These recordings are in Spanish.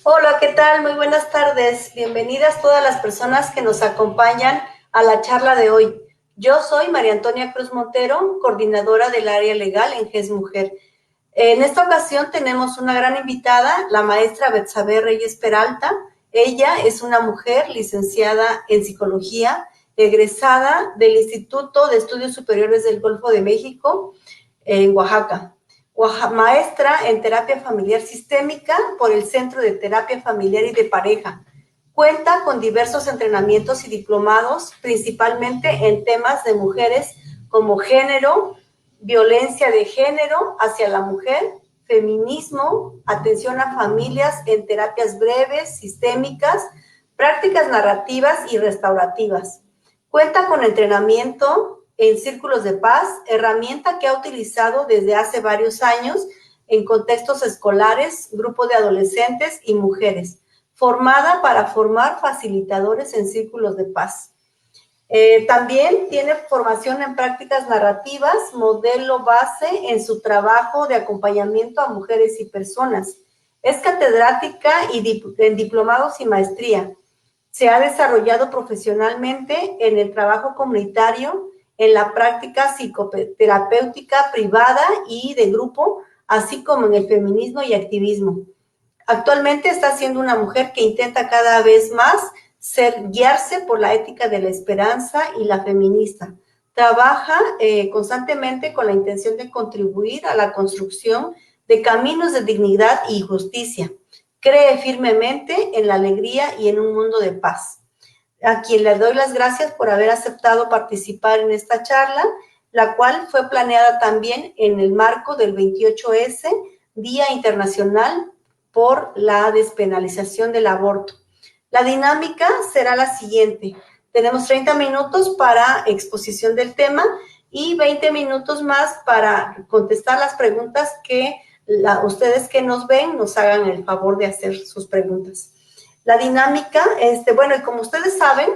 Hola, ¿qué tal? Muy buenas tardes. Bienvenidas todas las personas que nos acompañan a la charla de hoy. Yo soy María Antonia Cruz Montero, coordinadora del área legal en GES Mujer. En esta ocasión tenemos una gran invitada, la maestra Betsabe Reyes Peralta. Ella es una mujer licenciada en psicología, egresada del Instituto de Estudios Superiores del Golfo de México, en Oaxaca. Maestra en terapia familiar sistémica por el Centro de Terapia Familiar y de Pareja. Cuenta con diversos entrenamientos y diplomados, principalmente en temas de mujeres como género, violencia de género hacia la mujer, feminismo, atención a familias en terapias breves, sistémicas, prácticas narrativas y restaurativas. Cuenta con entrenamiento en círculos de paz, herramienta que ha utilizado desde hace varios años en contextos escolares, grupos de adolescentes y mujeres, formada para formar facilitadores en círculos de paz. También tiene formación en prácticas narrativas, modelo base en su trabajo de acompañamiento a mujeres y personas. Es catedrática en diplomados y maestría. Se ha desarrollado profesionalmente en el trabajo comunitario, en la práctica psicoterapéutica privada y de grupo, así como en el feminismo y activismo. Actualmente está siendo una mujer que intenta cada vez más guiarse por la ética de la esperanza y la feminista. Trabaja constantemente con la intención de contribuir a la construcción de caminos de dignidad y justicia. Cree firmemente en la alegría y en un mundo de paz. A quien le doy las gracias por haber aceptado participar en esta charla, la cual fue planeada también en el marco del 28S, Día Internacional por la Despenalización del Aborto. La dinámica será la siguiente. Tenemos 30 minutos para exposición del tema y 20 minutos más para contestar las preguntas que ustedes que nos ven nos hagan el favor de hacer sus preguntas. La dinámica, bueno, y como ustedes saben,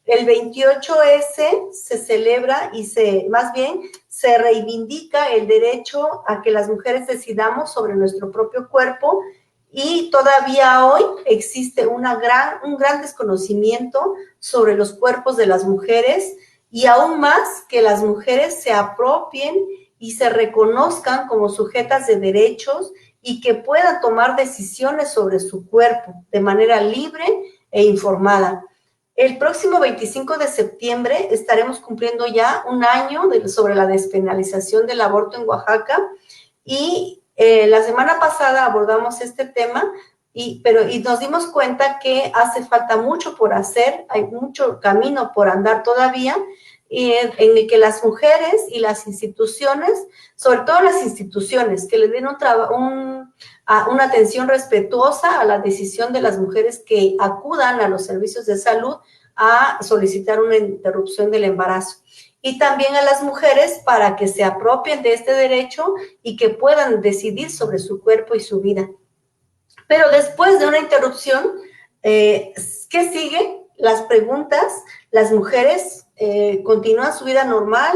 el 28S se celebra y más bien se reivindica el derecho a que las mujeres decidamos sobre nuestro propio cuerpo, y todavía hoy existe un gran desconocimiento sobre los cuerpos de las mujeres, y aún más que las mujeres se apropien y se reconozcan como sujetas de derechos y que puedan tomar decisiones sobre su cuerpo de manera libre e informada. El próximo 25 de septiembre estaremos cumpliendo ya un año sobre la despenalización del aborto en Oaxaca, y la semana pasada abordamos este tema, y nos dimos cuenta que hace falta mucho por hacer, hay mucho camino por andar todavía, en el que las mujeres y las instituciones, sobre todo las instituciones, que le den una atención respetuosa a la decisión de las mujeres que acudan a los servicios de salud a solicitar una interrupción del embarazo. Y también a las mujeres para que se apropien de este derecho y que puedan decidir sobre su cuerpo y su vida. Pero después de una interrupción, ¿qué sigue? Las preguntas, las mujeres continúan su vida normal,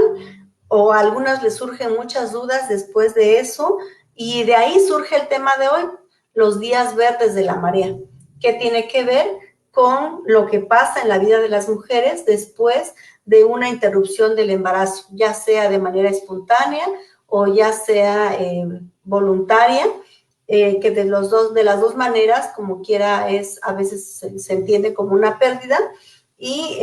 o a algunas les surgen muchas dudas después de eso, y de ahí surge el tema de hoy, los días verdes de la marea, que tiene que ver con lo que pasa en la vida de las mujeres después de una interrupción del embarazo, ya sea de manera espontánea o ya sea voluntaria, que de las dos maneras, como quiera, a veces se entiende como una pérdida, y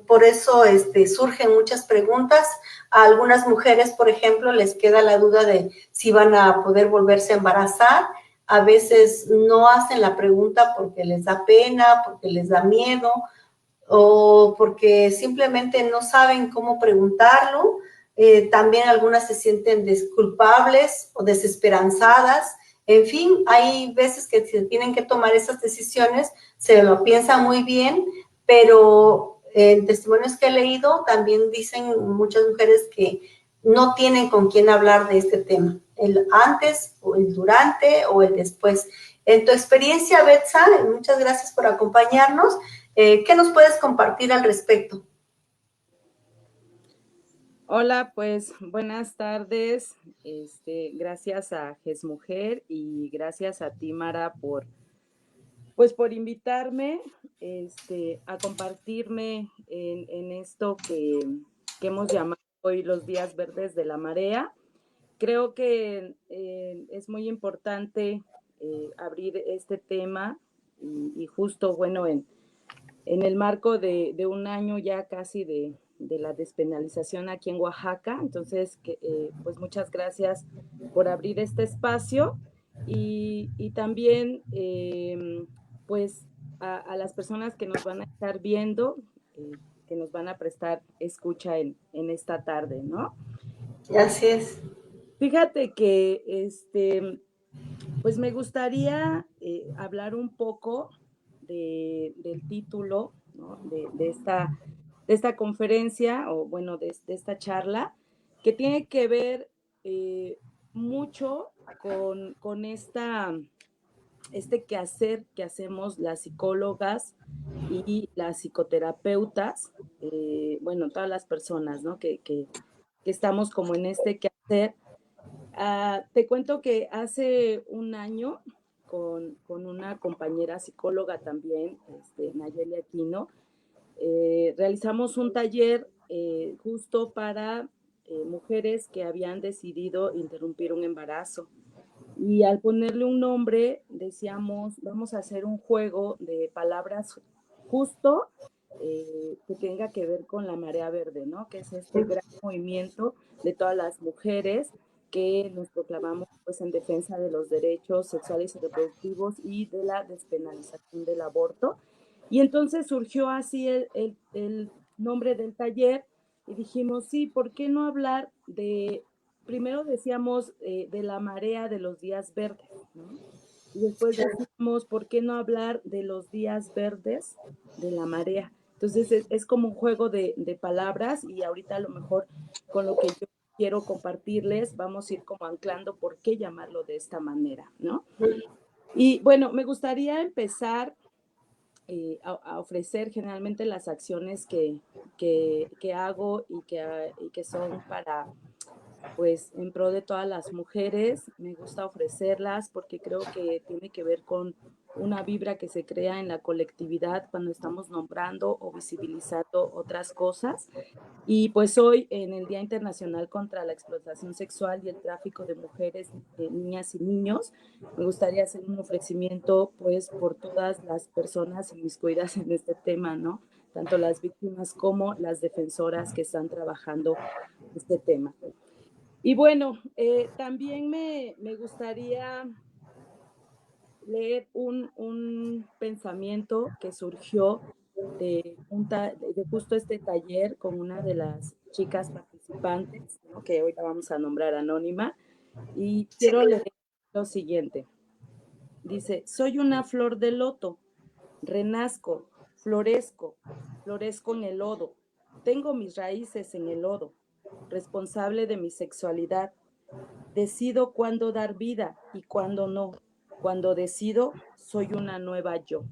por eso surgen muchas preguntas. A algunas mujeres, por ejemplo, les queda la duda de si van a poder volverse a embarazar. A veces no hacen la pregunta porque les da pena, porque les da miedo, o porque simplemente no saben cómo preguntarlo. También algunas se sienten culpables o desesperanzadas. En fin, hay veces que se tienen que tomar esas decisiones, se lo piensan muy bien, pero en testimonios que he leído también dicen muchas mujeres que no tienen con quién hablar de este tema, el antes o el durante o el después. En tu experiencia, Betsa, muchas gracias por acompañarnos. ¿Qué nos puedes compartir al respecto? Hola, pues buenas tardes. Gracias a Mujer y gracias a ti, Mara, por invitarme, a compartirme en esto que hemos llamado hoy los días verdes de la marea. Creo que es muy importante abrir este tema y justo, bueno, en el marco de un año ya casi de la despenalización aquí en Oaxaca. Entonces, pues muchas gracias por abrir este espacio y también pues a las personas que nos van a estar viendo, que nos van a prestar escucha en esta tarde, ¿no? Así es. Fíjate que pues me gustaría hablar un poco del título, ¿no? De esta conferencia, o bueno, de esta charla, que tiene que ver mucho con este quehacer que hacemos las psicólogas y las psicoterapeutas, bueno, todas las personas, ¿no? Que estamos como en este quehacer. Te cuento que hace un año, con una compañera psicóloga también, Nayeli Aquino, realizamos un taller justo para mujeres que habían decidido interrumpir un embarazo. Y al ponerle un nombre, decíamos, vamos a hacer un juego de palabras justo que tenga que ver con la marea verde, ¿no? Que es este gran movimiento de todas las mujeres que nos proclamamos pues en defensa de los derechos sexuales y reproductivos y de la despenalización del aborto. Y entonces surgió así el nombre del taller y dijimos, sí, ¿por qué no hablar de, primero decíamos de la marea de los días verdes, ¿no? Y después decíamos, ¿por qué no hablar de los días verdes de la marea? Entonces es como un juego de palabras y ahorita a lo mejor con lo que yo quiero compartirles vamos a ir como anclando por qué llamarlo de esta manera, ¿no? Y bueno, me gustaría empezar a ofrecer generalmente las acciones que hago y que son para pues en pro de todas las mujeres. Me gusta ofrecerlas porque creo que tiene que ver con una vibra que se crea en la colectividad cuando estamos nombrando o visibilizando otras cosas. Y pues hoy, en el Día Internacional contra la Explotación Sexual y el Tráfico de Mujeres, Niñas y Niños, me gustaría hacer un ofrecimiento pues por todas las personas inmiscuidas en este tema, ¿no? Tanto las víctimas como las defensoras que están trabajando este tema. Y bueno, también me gustaría leer un pensamiento que surgió de justo este taller con una de las chicas participantes, ¿no? Que ahorita vamos a nombrar anónima, y Sí, quiero claro. leer lo siguiente. Dice, soy una flor de loto, renazco, florezco, florezco en el lodo, tengo mis raíces en el lodo, responsable de mi sexualidad. Decido cuándo dar vida y cuándo no. Cuando decido, soy una nueva yo.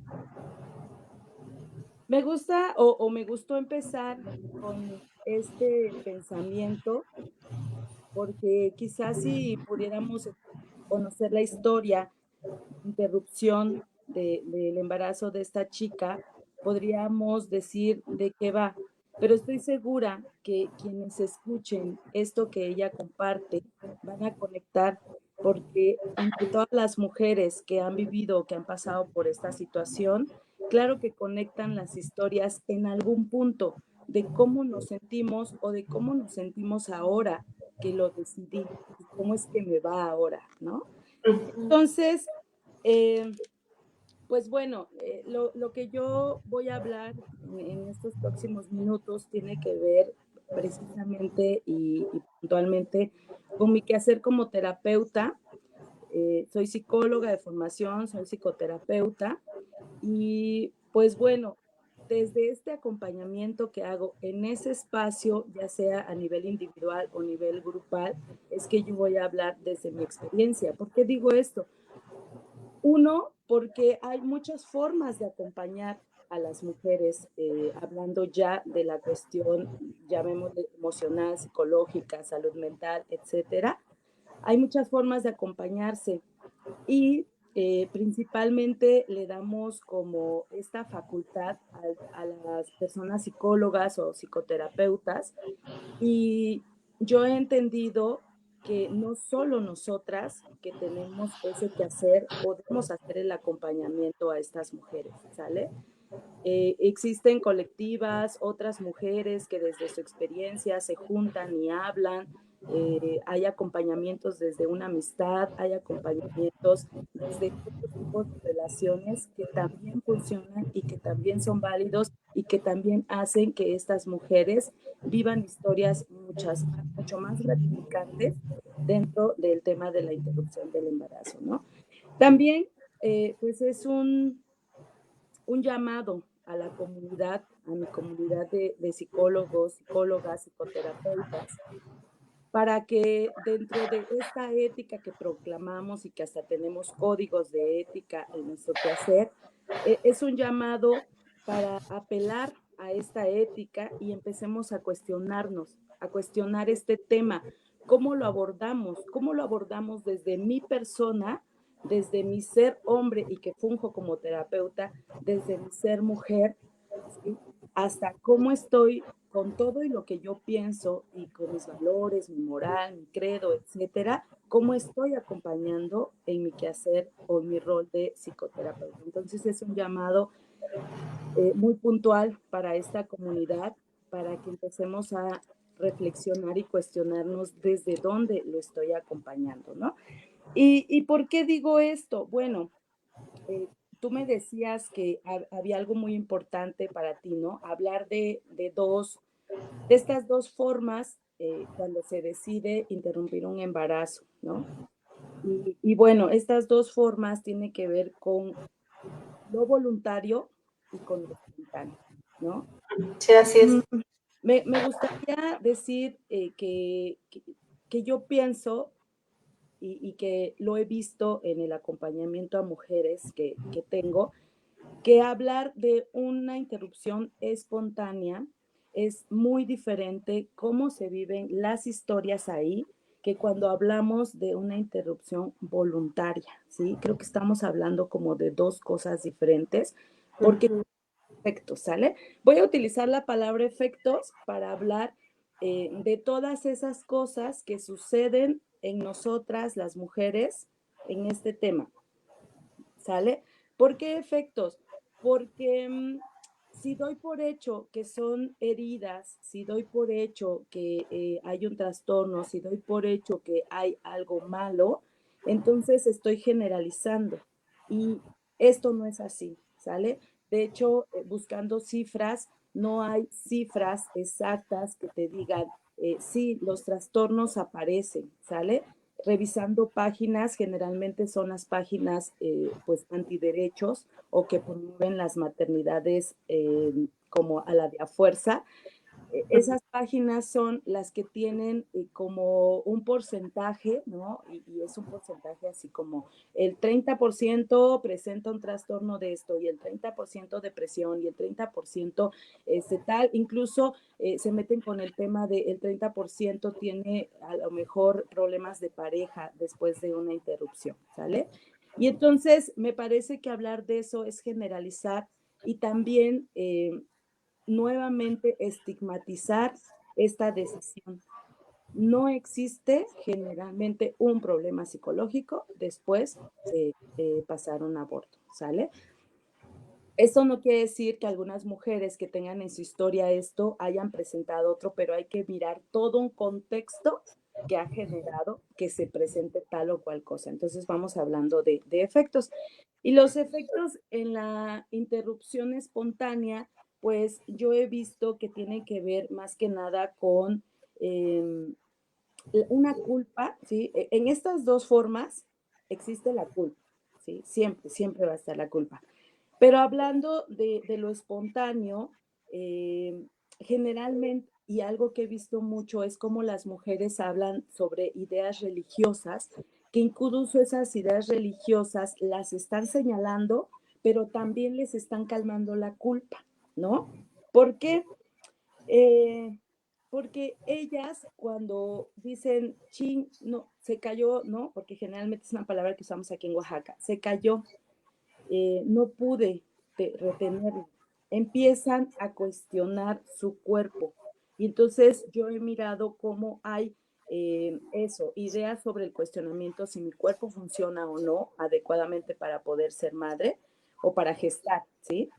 Me gusta o me gustó empezar con este pensamiento porque quizás si pudiéramos conocer la historia de interrupción del embarazo de esta chica, podríamos decir de qué va. Pero estoy segura que quienes escuchen esto que ella comparte van a conectar porque entre todas las mujeres que han vivido, que han pasado por esta situación, claro que conectan las historias en algún punto de cómo nos sentimos o de cómo nos sentimos ahora que lo decidí, y cómo es que me va ahora, ¿no? Entonces, eh, pues bueno, lo que yo voy a hablar en estos próximos minutos tiene que ver precisamente y puntualmente con mi quehacer como terapeuta. Soy psicóloga de formación, soy psicoterapeuta y pues bueno, desde este acompañamiento que hago en ese espacio, ya sea a nivel individual o nivel grupal, es que yo voy a hablar desde mi experiencia. ¿Por qué digo esto? Uno, porque hay muchas formas de acompañar a las mujeres, hablando ya de la cuestión, llamémosle emocional, psicológica, salud mental, etcétera, hay muchas formas de acompañarse y principalmente le damos como esta facultad a las personas psicólogas o psicoterapeutas y yo he entendido que no solo nosotras que tenemos ese quehacer, podemos hacer el acompañamiento a estas mujeres, ¿sale? Existen colectivas, otras mujeres que desde su experiencia se juntan y hablan. Hay acompañamientos desde una amistad, hay acompañamientos desde otros tipos de relaciones que también funcionan y que también son válidos y que también hacen que estas mujeres vivan historias mucho más gratificantes dentro del tema de la interrupción del embarazo, ¿no? También, pues es un llamado a la comunidad, a mi comunidad de psicólogos, psicólogas, psicoterapeutas, para que dentro de esta ética que proclamamos y que hasta tenemos códigos de ética en nuestro quehacer, es un llamado para apelar a esta ética y empecemos a cuestionarnos, a cuestionar este tema. ¿Cómo lo abordamos? ¿Cómo lo abordamos desde mi persona, desde mi ser hombre y que funjo como terapeuta, desde mi ser mujer, ¿sí? Hasta cómo estoy con todo y lo que yo pienso y con mis valores, mi moral, mi credo, etcétera, cómo estoy acompañando en mi quehacer o en mi rol de psicoterapeuta. Entonces es un llamado muy puntual para esta comunidad, para que empecemos a reflexionar y cuestionarnos desde dónde lo estoy acompañando, ¿no? ¿Y por qué digo esto? Bueno, eh, tú me decías que había algo muy importante para ti, ¿no? Hablar de estas dos formas cuando se decide interrumpir un embarazo, ¿no? Y bueno, estas dos formas tienen que ver con lo voluntario y con lo espontáneo, ¿no? Sí, así es. Mm, me gustaría decir que yo pienso y que lo he visto en el acompañamiento a mujeres que tengo, que hablar de una interrupción espontánea es muy diferente cómo se viven las historias ahí que cuando hablamos de una interrupción voluntaria, ¿sí? Creo que estamos hablando como de dos cosas diferentes, porque Ujú. efectos, ¿sale? Voy a utilizar la palabra efectos para hablar de todas esas cosas que suceden en nosotras, las mujeres, en este tema. ¿Sale? ¿Por qué efectos? Porque si doy por hecho que son heridas, si doy por hecho que hay un trastorno, si doy por hecho que hay algo malo, entonces estoy generalizando. Y esto no es así, ¿sale? De hecho, buscando cifras, no hay cifras exactas que te digan, sí, los trastornos aparecen, ¿sale? Revisando páginas, generalmente son las páginas pues antiderechos o que promueven las maternidades como a la de a fuerza. Esas páginas son las que tienen como un porcentaje, ¿no? Y es un porcentaje así como el 30% presenta un trastorno de esto y el 30% depresión y el 30% tal, incluso se meten con el tema de el 30% tiene a lo mejor problemas de pareja después de una interrupción, ¿sale? Y entonces me parece que hablar de eso es generalizar y también nuevamente estigmatizar esta decisión. No existe generalmente un problema psicológico después de pasar un aborto, ¿sale? Esto no quiere decir que algunas mujeres que tengan en su historia esto hayan presentado otro, pero hay que mirar todo un contexto que ha generado que se presente tal o cual cosa. Entonces vamos hablando de efectos. Y los efectos en la interrupción espontánea, pues yo he visto que tienen que ver más que nada con una culpa, ¿sí? En estas dos formas existe la culpa, ¿sí? Siempre, siempre va a estar la culpa. Pero hablando de lo espontáneo, generalmente, y algo que he visto mucho es cómo las mujeres hablan sobre ideas religiosas, que incluso esas ideas religiosas las están señalando, pero también les están calmando la culpa, ¿no? ¿Por qué? Eh, Porque ellas cuando dicen, chin, no, se cayó, ¿no? Porque generalmente es una palabra que usamos aquí en Oaxaca, se cayó, no pude retenerlo. Empiezan a cuestionar su cuerpo. Y entonces yo he mirado cómo hay eso, ideas sobre el cuestionamiento si mi cuerpo funciona o no adecuadamente para poder ser madre o para gestar, ¿sí?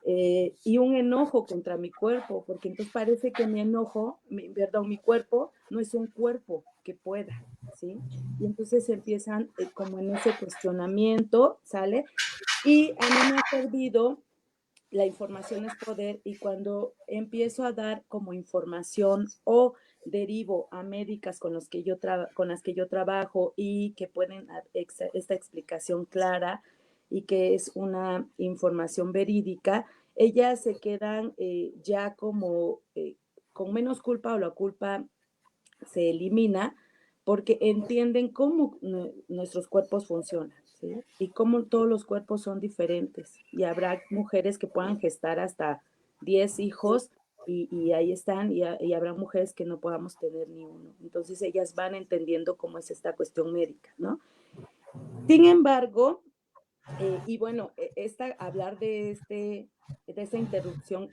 Y un enojo contra mi cuerpo, porque entonces parece que mi enojo, perdón, mi cuerpo no es un cuerpo que pueda, ¿sí? Y entonces empiezan como en ese cuestionamiento, ¿sale? Y a mí me ha servido, la información es poder, y cuando empiezo a dar como información o derivo a médicas con las que yo trabajo y que pueden dar esta explicación clara y que es una información verídica, ellas se quedan ya como con menos culpa, o la culpa se elimina porque entienden cómo nuestros cuerpos funcionan, ¿sí? Y cómo todos los cuerpos son diferentes. Y habrá mujeres que puedan gestar hasta 10 hijos y ahí están, y habrá mujeres que no podamos tener ni uno. Entonces ellas van entendiendo cómo es esta cuestión médica, ¿no? Sin embargo, y bueno, hablar de esta interrupción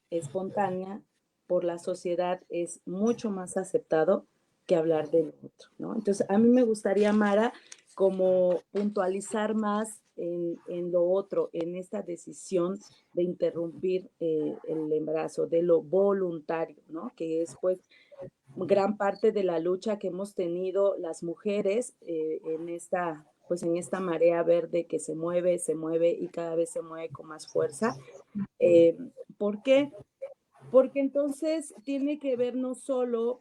espontánea por la sociedad es mucho más aceptado que hablar del otro, ¿no? Entonces, a mí me gustaría, Mara, como puntualizar más en lo otro, en esta decisión de interrumpir el embarazo, de lo voluntario, ¿no? Que es, pues, gran parte de la lucha que hemos tenido las mujeres pues en esta marea verde que se mueve y cada vez se mueve con más fuerza. Eh, ¿Por qué? Porque entonces tiene que ver no solo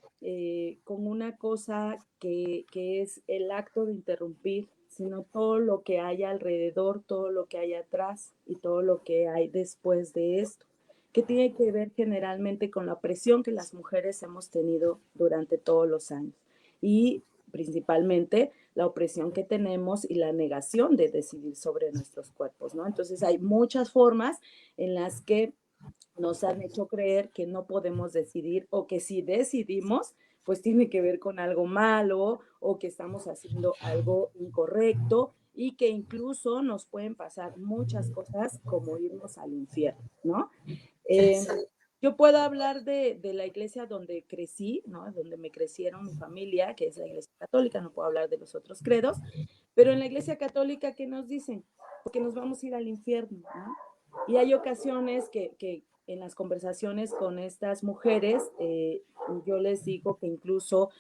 con una cosa que es el acto de interrumpir, sino todo lo que hay alrededor, todo lo que hay atrás y todo lo que hay después de esto, que tiene que ver generalmente con la presión que las mujeres hemos tenido durante todos los años y principalmente la opresión que tenemos y la negación de decidir sobre nuestros cuerpos, ¿no? Entonces hay muchas formas en las que nos han hecho creer que no podemos decidir, o que si decidimos, pues tiene que ver con algo malo o que estamos haciendo algo incorrecto, y que incluso nos pueden pasar muchas cosas como irnos al infierno, ¿no? Eh, yo puedo hablar de la iglesia donde crecí, ¿no? Donde me crecieron mi familia, que es la iglesia católica. No puedo hablar de los otros credos, pero en la iglesia católica, ¿qué nos dicen? Porque nos vamos a ir al infierno, ¿no? Y hay ocasiones que en las conversaciones con estas mujeres, yo les digo que incluso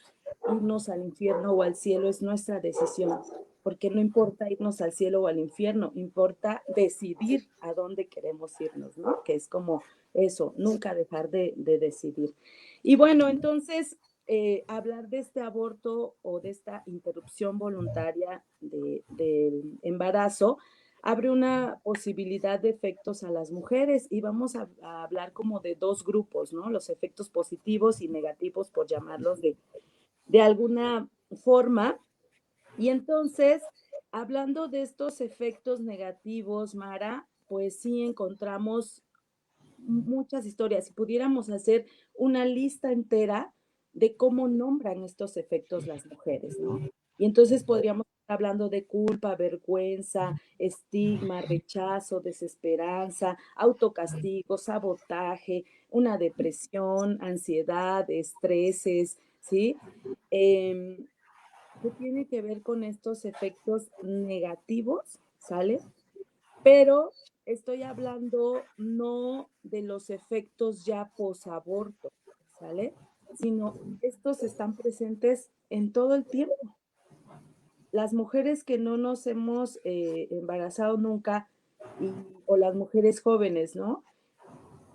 irnos al infierno o al cielo es nuestra decisión, porque no importa irnos al cielo o al infierno, importa decidir a dónde queremos irnos, ¿no? Que es como eso, nunca dejar de decidir. Y bueno, entonces, hablar de este aborto o de esta interrupción voluntaria del embarazo abre una posibilidad de efectos a las mujeres, y vamos a hablar como de dos grupos, ¿no? Los efectos positivos y negativos, por llamarlos de alguna forma. Y entonces, hablando de estos efectos negativos, Mara, pues sí encontramos muchas historias. Si pudiéramos hacer una lista entera de cómo nombran estos efectos las mujeres, ¿no? Y entonces podríamos estar hablando de culpa, vergüenza, estigma, rechazo, desesperanza, autocastigo, sabotaje, una depresión, ansiedad, estreses, ¿sí? Eh, ¿Qué tiene que ver con estos efectos negativos? ¿Sale? Pero estoy hablando no de los efectos ya posaborto, ¿sale? Sino estos están presentes en todo el tiempo. Las mujeres que no nos hemos embarazado nunca, o las mujeres jóvenes, ¿no?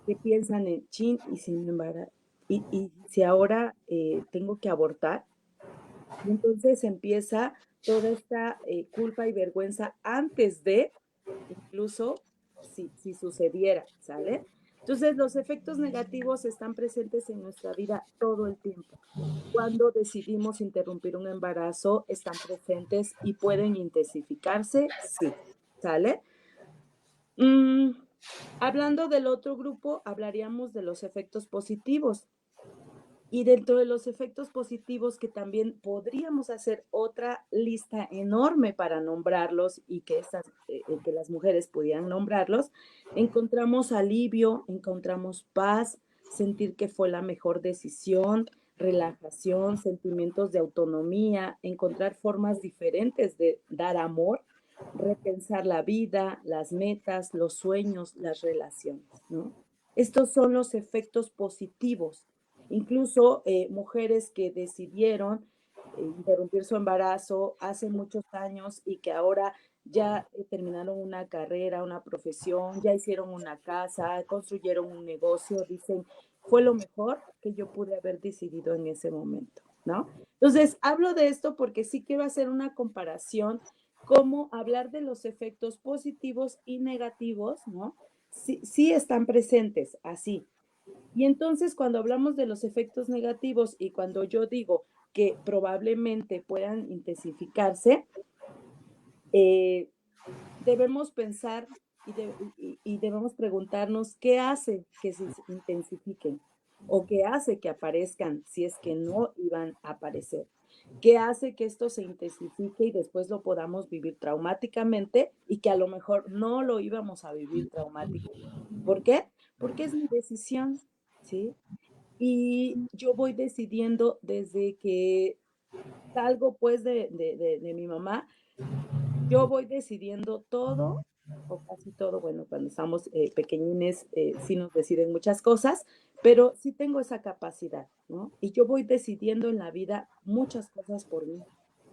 Que piensan en, chin, y si me embarazo, y si ahora tengo que abortar. Y entonces empieza toda esta culpa y vergüenza antes de, incluso si sucediera, ¿sale? Entonces, los efectos negativos están presentes en nuestra vida todo el tiempo. Cuando decidimos interrumpir un embarazo, están presentes y pueden intensificarse, sí, ¿sale? Mm, Hablando del otro grupo, hablaríamos de los efectos positivos. Y dentro de los efectos positivos, que también podríamos hacer otra lista enorme para nombrarlos y que las mujeres pudieran nombrarlos, encontramos alivio, encontramos paz, sentir que fue la mejor decisión, relajación, sentimientos de autonomía, encontrar formas diferentes de dar amor, repensar la vida, las metas, los sueños, las relaciones, ¿no? Estos son los efectos positivos. Incluso mujeres que decidieron interrumpir su embarazo hace muchos años y que ahora ya terminaron una carrera, una profesión, ya hicieron una casa, construyeron un negocio, dicen, fue lo mejor que yo pude haber decidido en ese momento, ¿no? Entonces, hablo de esto porque sí quiero hacer una comparación, cómo hablar de los efectos positivos y negativos, ¿no? Sí, sí están presentes, así. Y entonces cuando hablamos de los efectos negativos y cuando yo digo que probablemente puedan intensificarse, eh, debemos pensar y debemos preguntarnos qué hace que se intensifiquen o qué hace que aparezcan si es que no iban a aparecer. ¿Qué hace que esto se intensifique y después lo podamos vivir traumáticamente y que a lo mejor no lo íbamos a vivir traumáticamente? ¿Por qué? Porque es mi decisión, ¿sí? Y yo voy decidiendo desde que salgo pues de mi mamá, yo voy decidiendo todo, o casi todo, bueno, cuando estamos pequeñines sí nos deciden muchas cosas, pero sí tengo esa capacidad, ¿no? Y yo voy decidiendo en la vida muchas cosas por mí.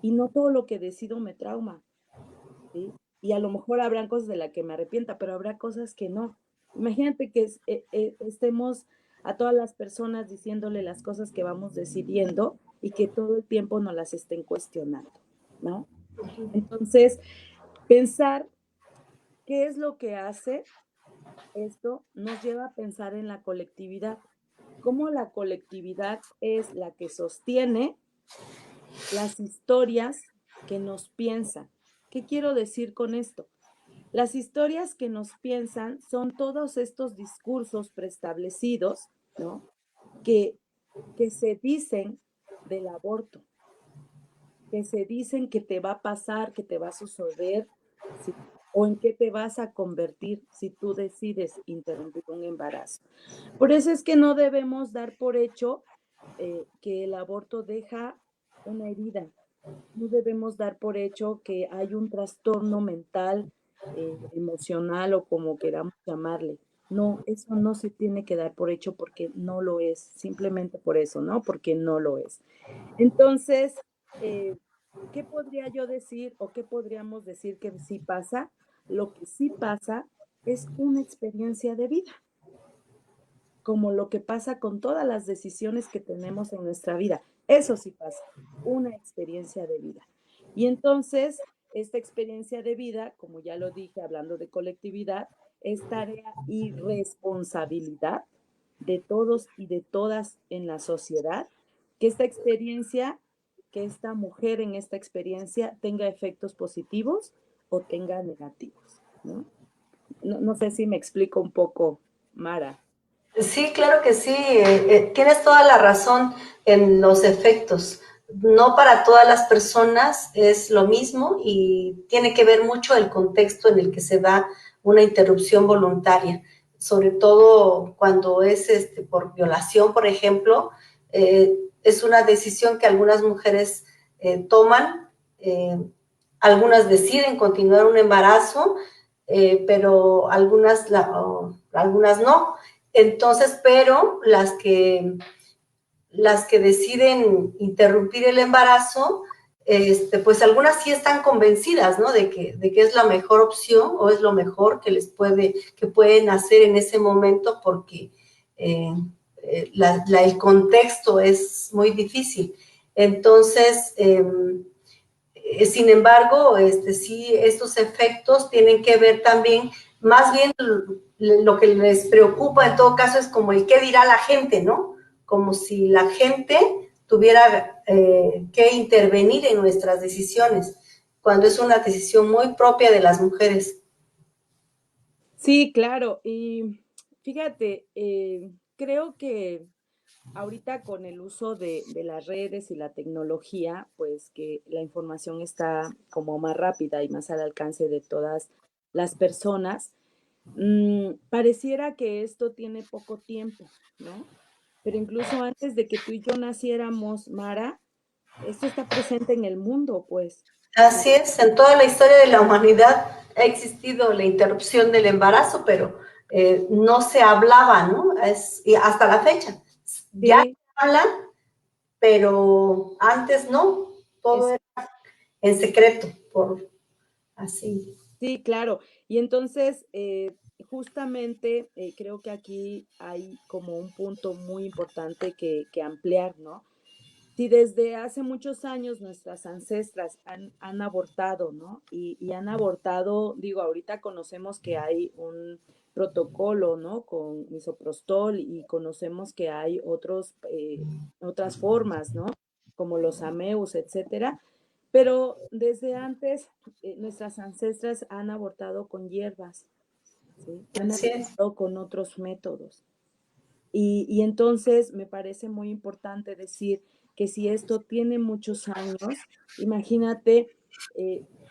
Y no todo lo que decido me trauma, ¿sí? Y a lo mejor habrán cosas de las que me arrepienta, pero habrá cosas que no. Imagínate que estemos a todas las personas diciéndole las cosas que vamos decidiendo y que todo el tiempo nos las estén cuestionando, ¿no? Entonces, pensar qué es lo que hace esto nos lleva a pensar en la colectividad, cómo la colectividad es la que sostiene las historias que nos piensan. ¿Qué quiero decir con esto? Las historias que nos piensan son todos estos discursos preestablecidos, ¿no? Que, que se dicen del aborto, que se dicen que te va a pasar, que te va a suceder, ¿sí? O en qué te vas a convertir si tú decides interrumpir un embarazo. Por eso es que no debemos dar por hecho que el aborto deja una herida. No debemos dar por hecho que hay un trastorno mental, emocional o como queramos llamarle. No, eso no se tiene que dar por hecho porque no lo es, simplemente por eso, ¿no? Porque no lo es. Entonces, eh, ¿qué podría yo decir o qué podríamos decir que sí pasa? Lo que sí pasa es una experiencia de vida, como lo que pasa con todas las decisiones que tenemos en nuestra vida. Eso sí pasa, una experiencia de vida. Y entonces, esta experiencia de vida, como ya lo dije hablando de colectividad, es tarea y responsabilidad de todos y de todas en la sociedad, que esta experiencia, que esta mujer en esta experiencia tenga efectos positivos o tenga negativos, ¿no? No sé si me explico un poco, Mara. Sí, claro que sí. Tienes toda la razón en los efectos. No para todas las personas es lo mismo y tiene que ver mucho el contexto en el que se da una interrupción voluntaria, sobre todo cuando es por violación, por ejemplo. Es una decisión que algunas mujeres toman, algunas deciden continuar un embarazo, pero algunas no. Entonces, pero las que deciden interrumpir el embarazo, pues algunas sí están convencidas, ¿no? De que es la mejor opción o es lo mejor que que pueden hacer en ese momento porque el contexto es muy difícil. Entonces, sin embargo, sí, estos efectos tienen que ver también, más bien lo que les preocupa en todo caso es como el qué dirá la gente, ¿no? Como si la gente tuviera que intervenir en nuestras decisiones, cuando es una decisión muy propia de las mujeres. Sí, claro. Y fíjate, creo que ahorita con el uso de las redes y la tecnología, pues que la información está como más rápida y más al alcance de todas las personas, pareciera que esto tiene poco tiempo, ¿no? Pero incluso antes de que tú y yo naciéramos, Mara, esto está presente en el mundo, pues. ¿Sí? Así es, en toda la historia de la humanidad ha existido la interrupción del embarazo, pero no se hablaba, ¿no? Y hasta la fecha. Ya se Sí, habla, pero antes no, todo es, era en secreto, por así. sí, claro. Y entonces, justamente creo que aquí hay como un punto muy importante que ampliar, ¿no? Si desde hace muchos años nuestras ancestras han abortado, ¿no? Y han abortado, digo, ahorita conocemos que hay un protocolo, ¿no? Con misoprostol y conocemos que hay otras formas, ¿no? Como los ameus, etcétera. Pero desde antes, nuestras ancestras han abortado con hierbas, ¿sí? Han Así es. abortado con otros métodos. Y entonces me parece muy importante decir que si esto tiene muchos años, imagínate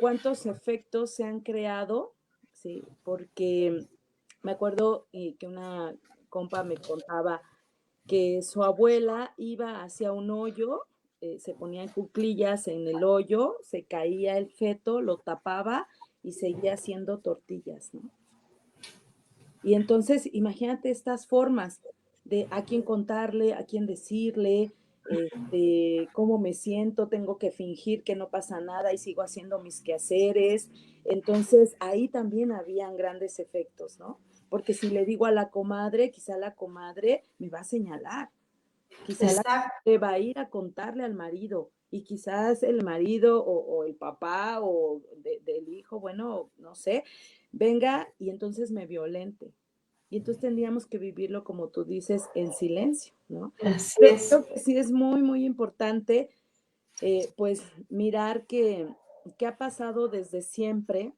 cuántos efectos se han creado, ¿sí? Porque me acuerdo que una compa me contaba que su abuela iba hacia un hoyo, se ponían cuclillas en el hoyo, se caía el feto, lo tapaba y seguía haciendo tortillas, ¿no? Y entonces, imagínate estas formas de a quién contarle, a quién decirle, cómo me siento, tengo que fingir que no pasa nada y sigo haciendo mis quehaceres. Entonces, ahí también habían grandes efectos, ¿no? Porque si le digo a la comadre, quizá la comadre me va a señalar, quizá la Exacto. comadre va a ir a contarle al marido y quizás el marido o el papá o del hijo, bueno, no sé, venga y entonces me violente. Y entonces tendríamos que vivirlo, como tú dices, en silencio, ¿no? Así Pero es. creo que sí es muy, muy importante, pues, mirar que ha pasado desde siempre,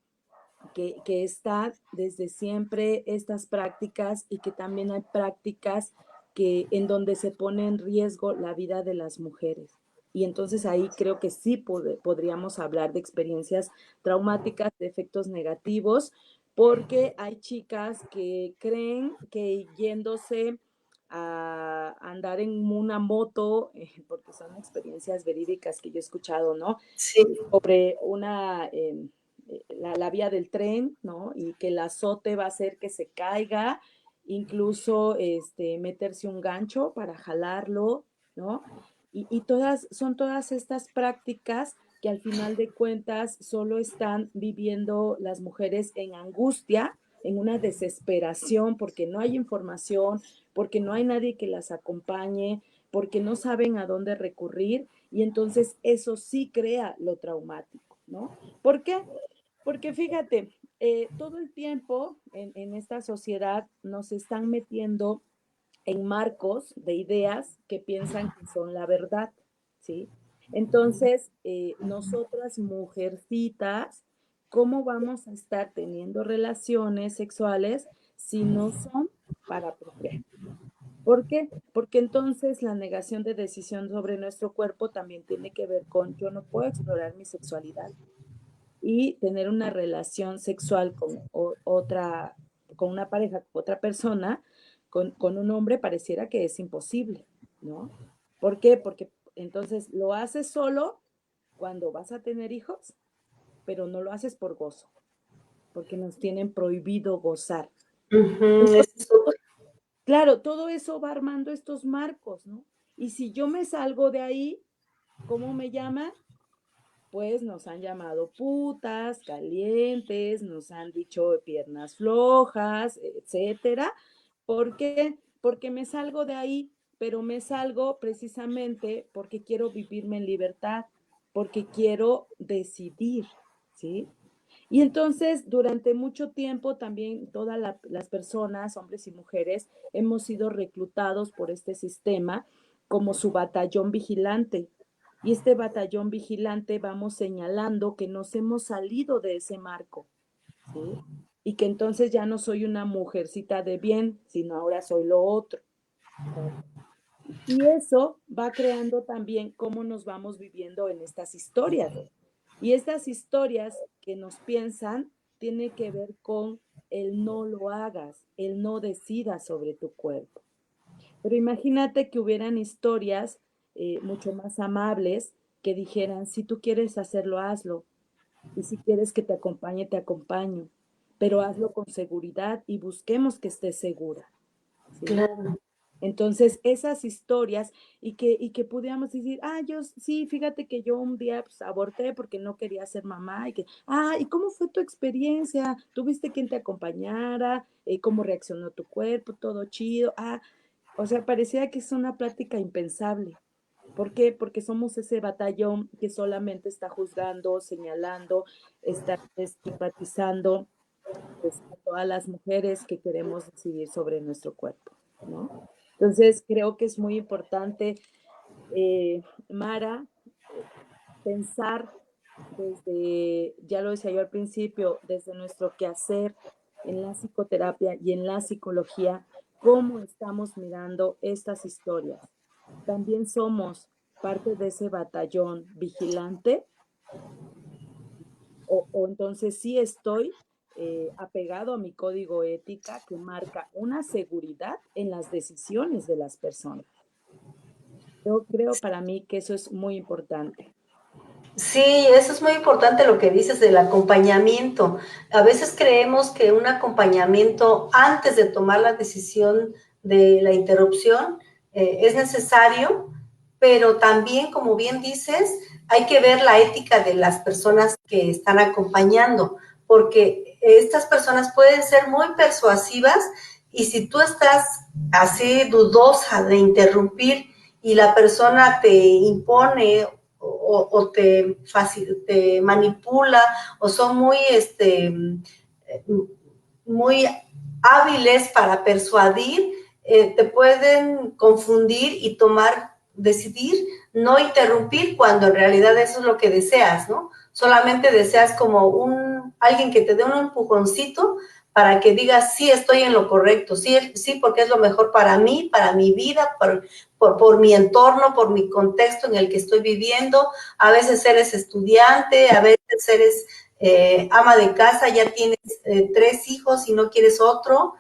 que está desde siempre estas prácticas y que también hay prácticas en donde se pone en riesgo la vida de las mujeres. Y entonces ahí creo que sí podríamos hablar de experiencias traumáticas, de efectos negativos, porque hay chicas que creen que yéndose a andar en una moto, porque son experiencias verídicas que yo he escuchado, ¿no? Sí, Sobre la vía del tren, ¿no? Y que el azote va a hacer que se caiga, incluso meterse un gancho para jalarlo, ¿no? Y son todas estas prácticas que al final de cuentas solo están viviendo las mujeres en angustia, en una desesperación, porque no hay información, porque no hay nadie que las acompañe, porque no saben a dónde recurrir, y entonces eso sí crea lo traumático, ¿no? ¿Por qué? Porque fíjate, todo el tiempo en esta sociedad nos están metiendo en marcos de ideas que piensan que son la verdad, ¿sí? Entonces, nosotras mujercitas, ¿cómo vamos a estar teniendo relaciones sexuales si no son para procrear? ¿Por qué? Porque entonces la negación de decisión sobre nuestro cuerpo también tiene que ver con yo no puedo explorar mi sexualidad y tener una relación sexual con una pareja, con otra persona, con un hombre, pareciera que es imposible, ¿no? ¿Por qué? Porque entonces lo haces solo cuando vas a tener hijos, pero no lo haces por gozo, porque nos tienen prohibido gozar. ujú, Entonces, es súper. claro, todo eso va armando estos marcos, ¿no? Y si yo me salgo de ahí, ¿cómo me llaman? Pues nos han llamado putas, calientes, nos han dicho piernas flojas, etcétera. ¿Por qué? Porque me salgo de ahí, pero me salgo precisamente porque quiero vivirme en libertad, porque quiero decidir, ¿sí? Y entonces, durante mucho tiempo, también todas las personas, hombres y mujeres, hemos sido reclutados por este sistema como su batallón vigilante. Y este batallón vigilante vamos señalando que nos hemos salido de ese marco, ¿sí? y que entonces ya no soy una mujercita de bien, sino ahora soy lo otro. Y eso va creando también cómo nos vamos viviendo en estas historias. Y estas historias que nos piensan tiene que ver con el no lo hagas, el no decidas sobre tu cuerpo. Pero imagínate que hubieran historias mucho más amables que dijeran, si tú quieres hacerlo, hazlo. Y si quieres que te acompaño. Pero hazlo con seguridad y busquemos que estés segura. ¿Sí? Claro. Entonces, esas historias y que pudiéramos decir, yo sí, fíjate que yo un día pues, aborté porque no quería ser mamá ¿y cómo fue tu experiencia? ¿Tuviste quien te acompañara? ¿Cómo reaccionó tu cuerpo? ¿Todo chido? O sea, parecía que es una plática impensable. ¿Por qué? Porque somos ese batallón que solamente está juzgando, señalando, está estigmatizando pues, a todas las mujeres que queremos decidir sobre nuestro cuerpo, ¿no? Entonces, creo que es muy importante, Mara, eh, pensar desde, ya lo decía yo al principio, desde nuestro quehacer en la psicoterapia y en la psicología, cómo estamos mirando estas historias. También somos parte de ese batallón vigilante o entonces sí estoy apegado a mi código ética que marca una seguridad en las decisiones de las personas. Yo creo para mí que eso es muy importante. Sí, eso es muy importante lo que dices del acompañamiento. A veces creemos que un acompañamiento antes de tomar la decisión de la interrupción es necesario, pero también, como bien dices, hay que ver la ética de las personas que están acompañando, porque estas personas pueden ser muy persuasivas y si tú estás así dudosa de interrumpir y la persona te impone te manipula o son muy hábiles para persuadir, te pueden confundir y decidir no interrumpir cuando en realidad eso es lo que deseas, ¿no? Solamente deseas como alguien que te dé un empujoncito para que digas, sí, estoy en lo correcto, sí, sí, porque es lo mejor para mí, para mi vida, por mi entorno, por mi contexto en el que estoy viviendo. A veces eres estudiante, a veces eres ama de casa, ya tienes 3 hijos y no quieres otro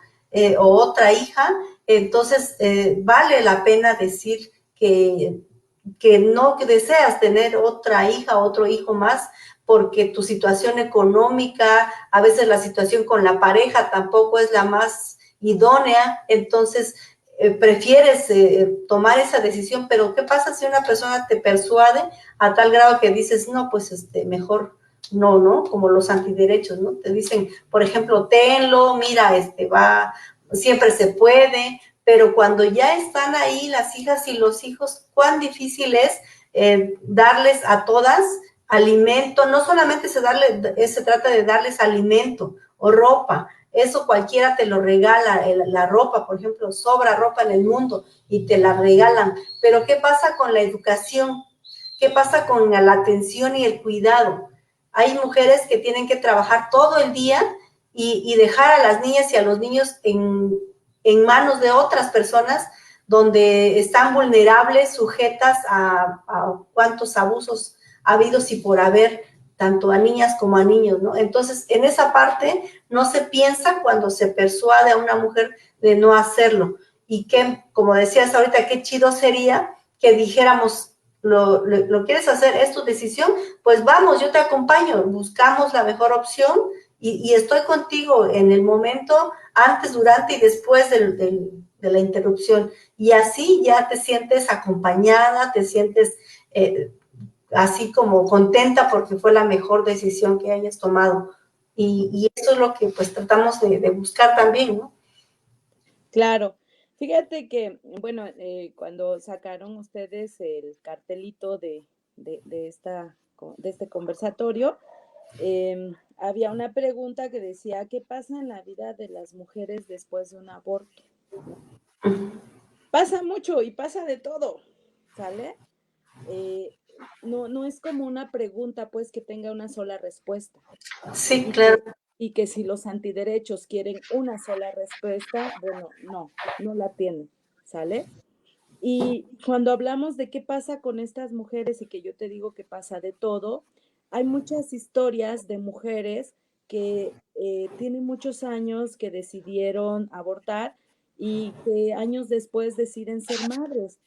o otra hija. Entonces, vale la pena decir que no deseas tener otra hija, otro hijo más, porque tu situación económica, a veces la situación con la pareja tampoco es la más idónea, entonces prefieres tomar esa decisión, pero ¿qué pasa si una persona te persuade a tal grado que dices, no, pues mejor no, ¿no? Como los antiderechos, ¿no? Te dicen, por ejemplo, tenlo, mira, siempre se puede, pero cuando ya están ahí las hijas y los hijos, cuán difícil es darles a todas alimento, no solamente se trata de darles alimento o ropa, eso cualquiera te lo regala, la ropa, por ejemplo, sobra ropa en el mundo y te la regalan, pero ¿qué pasa con la educación? ¿Qué pasa con la atención y el cuidado? Hay mujeres que tienen que trabajar todo el día y dejar a las niñas y a los niños en manos de otras personas donde están vulnerables, sujetas a cuántos abusos ha habido y por haber, tanto a niñas como a niños, ¿no? Entonces, en esa parte no se piensa cuando se persuade a una mujer de no hacerlo. Y que, como decías ahorita, qué chido sería que dijéramos, lo quieres hacer, es tu decisión, pues vamos, yo te acompaño, buscamos la mejor opción y estoy contigo en el momento, antes, durante y después de la interrupción. Y así ya te sientes acompañada, te sientes así como contenta porque fue la mejor decisión que hayas tomado. Y eso es lo que pues tratamos de buscar también, ¿no? Claro. Fíjate que, bueno, cuando sacaron ustedes el cartelito de este conversatorio, había una pregunta que decía, ¿qué pasa en la vida de las mujeres después de un aborto? ¿No? Pasa mucho y pasa de todo, ¿sale? Eh, no es como una pregunta, pues, que tenga una sola respuesta. Sí, claro. y que si los antiderechos quieren una sola respuesta, bueno, no la tienen, ¿sale? Y cuando hablamos de qué pasa con estas mujeres y que yo te digo que pasa de todo, hay muchas historias de mujeres que tienen muchos años que decidieron abortar y que años después deciden ser madres,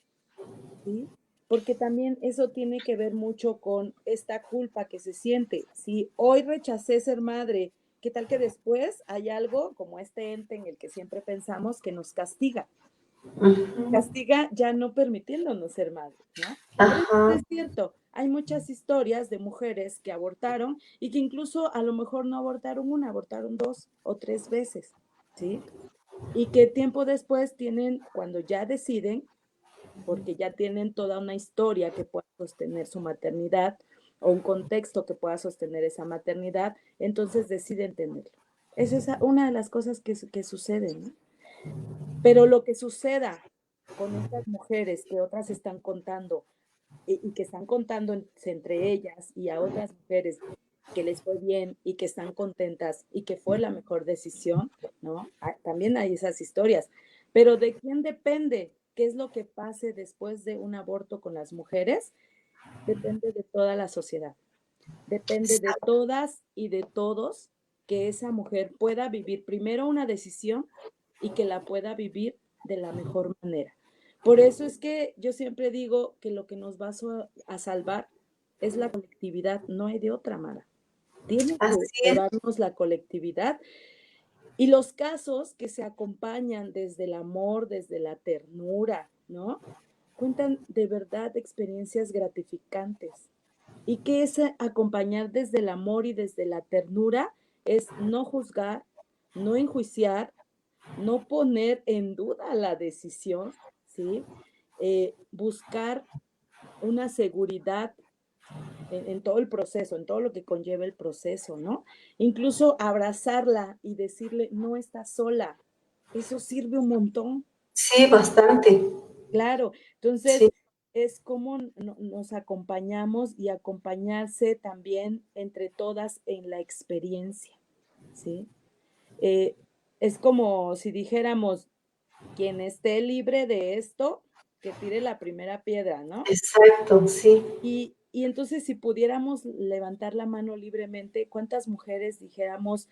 ¿sí? Porque también eso tiene que ver mucho con esta culpa que se siente. Si hoy rechacé ser madre, ¿qué tal que después hay algo como este ente en el que siempre pensamos que nos castiga? Castiga ya no permitiéndonos ser madres, ¿no? Pero eso no Ajá. es cierto. Hay muchas historias de mujeres que abortaron y que incluso a lo mejor no abortaron una, abortaron 2 o 3 veces, ¿sí? Y que tiempo después tienen, cuando ya deciden, porque ya tienen toda una historia que pueda sostener su maternidad o un contexto que pueda sostener esa maternidad, entonces deciden tenerlo. Esa es una de las cosas que suceden, ¿no? Pero lo que suceda con estas mujeres que otras están contando y que están contando entre ellas y a otras mujeres que les fue bien y que están contentas y que fue la mejor decisión, ¿no? También hay esas historias. Pero ¿de quién depende qué es lo que pase después de un aborto con las mujeres? Depende de toda la sociedad. Depende de todas y de todos que esa mujer pueda vivir primero una decisión y que la pueda vivir de la mejor manera. Por eso es que yo siempre digo que lo que nos va a salvar es la colectividad, no hay de otra manera. Tiene que Así es. salvarnos la colectividad y los casos que se acompañan desde el amor, desde la ternura, ¿no? Cuentan de verdad experiencias gratificantes. ¿Y qué es acompañar desde el amor y desde la ternura? Es no juzgar, no enjuiciar, no poner en duda la decisión, ¿sí? Buscar una seguridad en todo el proceso, en todo lo que conlleva el proceso, ¿no? Incluso abrazarla y decirle, no estás sola. Eso sirve un montón. Sí, bastante. Claro, entonces Sí. es como nos acompañamos y acompañarse también entre todas en la experiencia, ¿sí? Eh, es como si dijéramos, quien esté libre de esto, que tire la primera piedra, ¿no? Exacto, sí. Y entonces si pudiéramos levantar la mano libremente, ¿cuántas mujeres dijéramos,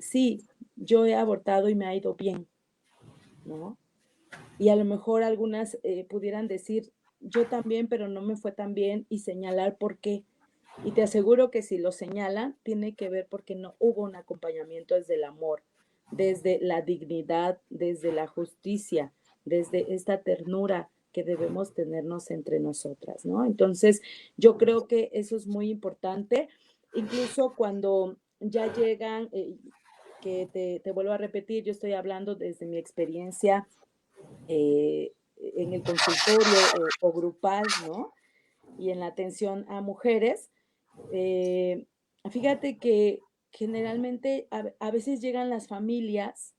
sí, yo he abortado y me ha ido bien, ¿no? Y a lo mejor algunas pudieran decir, yo también, pero no me fue tan bien y señalar por qué. Y te aseguro que si lo señalan, tiene que ver porque no hubo un acompañamiento desde el amor, desde la dignidad, desde la justicia, desde esta ternura que debemos tenernos entre nosotras, ¿no? Entonces, yo creo que eso es muy importante, incluso cuando ya llegan, que te vuelvo a repetir, yo estoy hablando desde mi experiencia en el consultorio o grupal, ¿no? Y en la atención a mujeres. Eh, Fíjate que generalmente a veces llegan las familias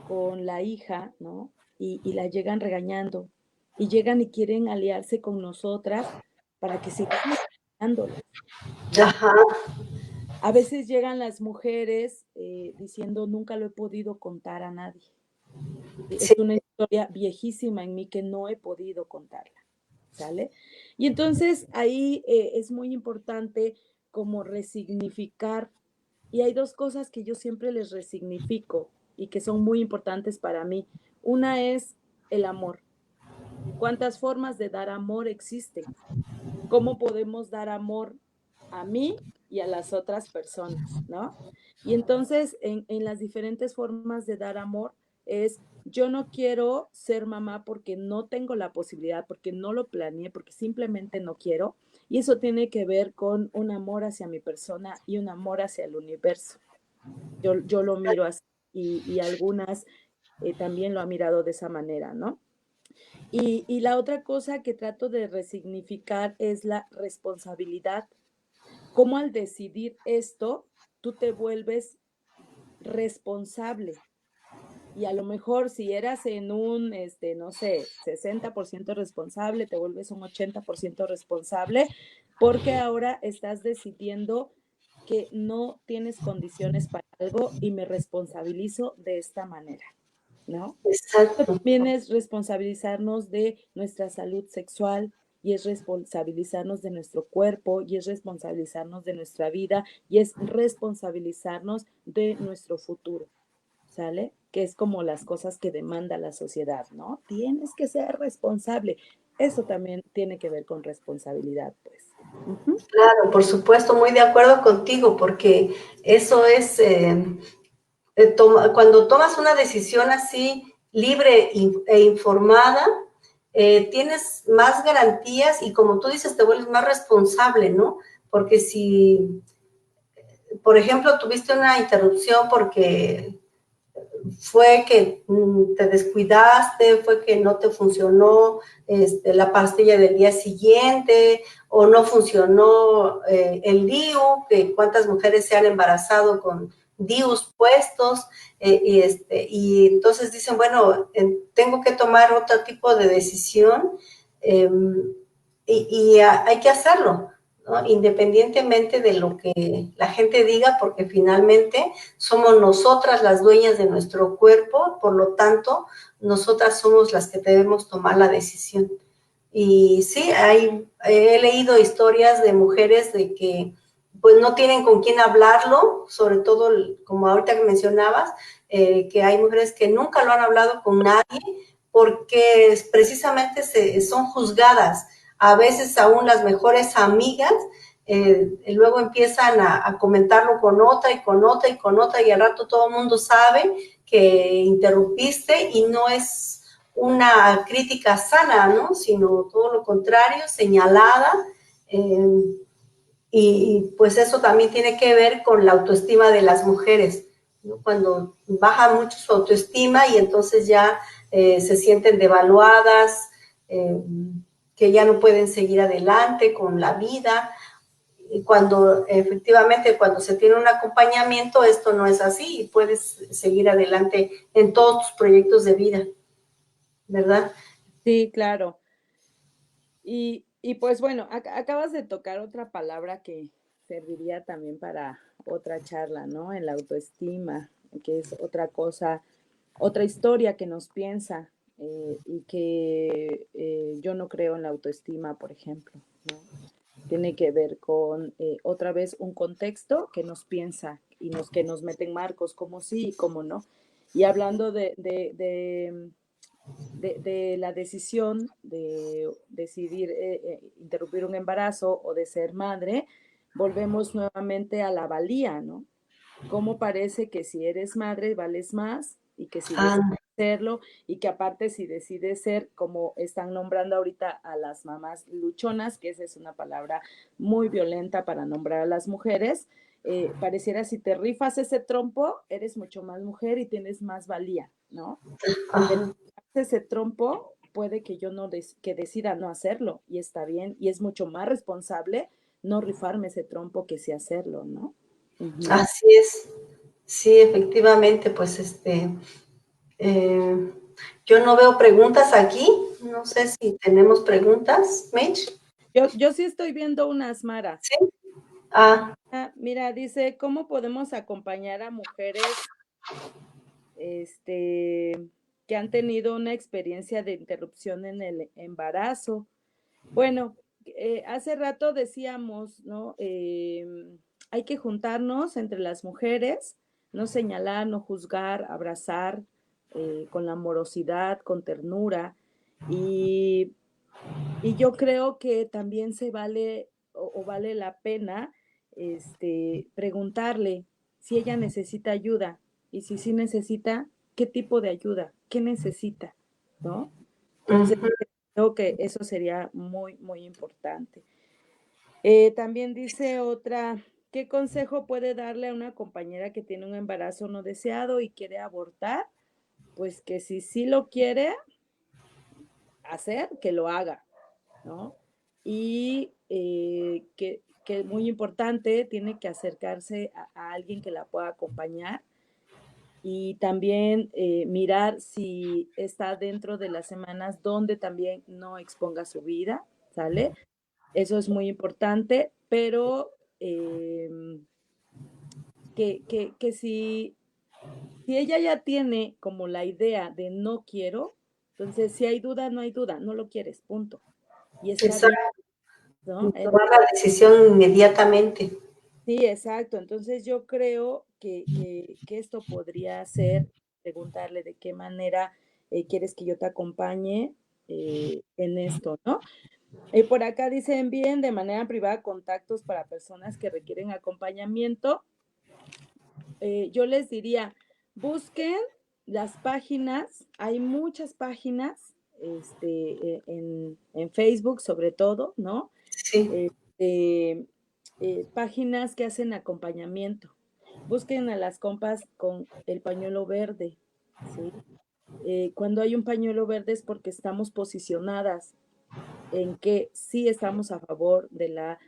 con la hija, ¿no? Y la llegan regañando. Y llegan y quieren aliarse con nosotras para que sigamos apoyándolas, ¿no? Ajá. A veces llegan las mujeres diciendo, nunca lo he podido contar a nadie. Sí. Es una historia viejísima en mí que no he podido contarla, ¿sale? Y entonces ahí es muy importante como resignificar, y hay dos cosas que yo siempre les resignifico y que son muy importantes para mí. Una es el amor. ¿Cuántas formas de dar amor existen? ¿Cómo podemos dar amor a mí y a las otras personas, ¿no? Y entonces, en las diferentes formas de dar amor es, yo no quiero ser mamá porque no tengo la posibilidad, porque no lo planeé, porque simplemente no quiero. Y eso tiene que ver con un amor hacia mi persona y un amor hacia el universo. Yo lo miro así y algunas también lo han mirado de esa manera, ¿no? Y la otra cosa que trato de resignificar es la responsabilidad. Cómo al decidir esto, tú te vuelves responsable. Y a lo mejor si eras en un, no sé, 60% responsable, te vuelves un 80% responsable, porque ahora estás decidiendo que no tienes condiciones para algo y me responsabilizo de esta manera, ¿no? Exacto. También es responsabilizarnos de nuestra salud sexual y es responsabilizarnos de nuestro cuerpo y es responsabilizarnos de nuestra vida y es responsabilizarnos de nuestro futuro, ¿sale? Que es como las cosas que demanda la sociedad, ¿no? Tienes que ser responsable. Eso también tiene que ver con responsabilidad, pues. Ujú. Claro, por supuesto, muy de acuerdo contigo, porque eso es, cuando tomas una decisión así libre e informada, tienes más garantías y como tú dices, te vuelves más responsable, ¿no? Porque si, por ejemplo, tuviste una interrupción porque fue que te descuidaste, fue que no te funcionó la pastilla del día siguiente, o no funcionó el DIU, que cuántas mujeres se han embarazado con DIUs puestos, y entonces dicen, bueno, tengo que tomar otro tipo de decisión, eh, y hay que hacerlo, ¿no? Independientemente de lo que la gente diga, porque finalmente somos nosotras las dueñas de nuestro cuerpo, por lo tanto, nosotras somos las que debemos tomar la decisión. Y sí, he leído historias de mujeres de que pues no tienen con quién hablarlo, sobre todo, como ahorita que mencionabas, que hay mujeres que nunca lo han hablado con nadie porque precisamente son juzgadas. A veces aún las mejores amigas luego empiezan a comentarlo con otra y con otra y con otra y al rato todo el mundo sabe que interrumpiste y no es una crítica sana, ¿no? Sino todo lo contrario, señalada. Eh, y pues eso también tiene que ver con la autoestima de las mujeres, ¿no? Cuando baja mucho su autoestima y entonces ya se sienten devaluadas, que ya no pueden seguir adelante con la vida. Y cuando efectivamente, cuando se tiene un acompañamiento, esto no es así y puedes seguir adelante en todos tus proyectos de vida, ¿verdad? Sí, claro. Y pues bueno, acabas de tocar otra palabra que serviría también para otra charla, ¿no? En la autoestima, que es otra cosa, otra historia que nos piensa y que yo no creo en la autoestima, por ejemplo, ¿no? Tiene que ver con otra vez un contexto que nos piensa y que nos mete en marcos como sí y como no. Y hablando de la decisión de decidir interrumpir un embarazo o de ser madre, volvemos nuevamente a la valía, ¿no? Cómo parece que si eres madre vales más y que si Ah, decides serlo y que aparte si decides ser, como están nombrando ahorita a las mamás luchonas, que esa es una palabra muy violenta para nombrar a las mujeres, pareciera si te rifas ese trompo, eres mucho más mujer y tienes más valía, ¿no? Pero ajá. ese trompo puede que yo no que decida no hacerlo y está bien y es mucho más responsable no rifarme ese trompo que sí hacerlo, ¿no? Ujú. Así es. Sí, efectivamente, pues eh, yo no veo preguntas aquí. No sé si tenemos preguntas, Mitch. Yo sí estoy viendo unas Mara. Sí. Ah, Mira, dice, ¿cómo podemos acompañar a mujeres este, que han tenido una experiencia de interrupción en el embarazo? Bueno, hace rato decíamos, ¿no? Hay que juntarnos entre las mujeres, no señalar, no juzgar, abrazar con la amorosidad, con ternura. Y, y yo creo que también se vale o vale la pena preguntarle si ella necesita ayuda y si sí necesita, qué tipo de ayuda, qué necesita, ¿no? Entonces, ujú. creo que eso sería muy, muy importante. También dice otra, ¿qué consejo puede darle a una compañera que tiene un embarazo no deseado y quiere abortar? Pues que si sí lo quiere hacer, que lo haga, ¿no? Y que muy importante, tiene que acercarse a alguien que la pueda acompañar y también mirar si está dentro de las semanas donde también no exponga su vida, ¿sale? Eso es muy importante, pero que si ella ya tiene como la idea de no quiero, entonces si hay duda, no hay duda, no lo quieres, punto. Y está bien, Exacto. ¿no? Tomar la decisión inmediatamente. Sí, exacto. Entonces yo creo que esto podría ser preguntarle de qué manera quieres que yo te acompañe en esto, ¿no? Por acá dicen bien, de manera privada, contactos para personas que requieren acompañamiento. Yo les diría, busquen las páginas, hay muchas páginas en Facebook sobre todo, ¿no? Sí, Este, páginas que hacen acompañamiento. Busquen a las compas con el pañuelo verde, ¿sí? Cuando hay un pañuelo verde es porque estamos posicionadas en que sí estamos a favor de la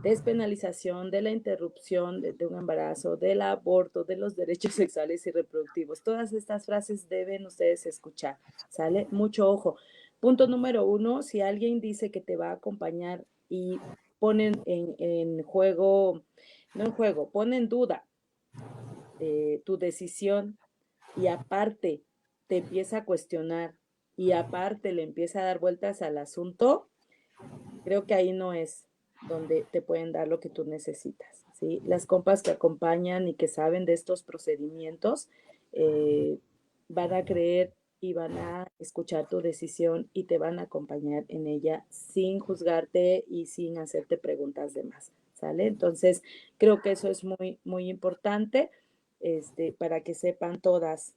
despenalización, de la interrupción de un embarazo, del aborto, de los derechos sexuales y reproductivos. Todas estas frases deben ustedes escuchar, ¿sale? Mucho ojo. Punto número uno, si alguien dice que te va a acompañar y ponen en juego, no en juego, pone en duda tu decisión y aparte te empieza a cuestionar y aparte le empieza a dar vueltas al asunto, creo que ahí no es donde te pueden dar lo que tú necesitas, ¿sí? Las compas que acompañan y que saben de estos procedimientos eh, van a creer y van a escuchar tu decisión y te van a acompañar en ella sin juzgarte y sin hacerte preguntas de más, ¿sale? Entonces, creo que eso es muy, muy importante para que sepan todas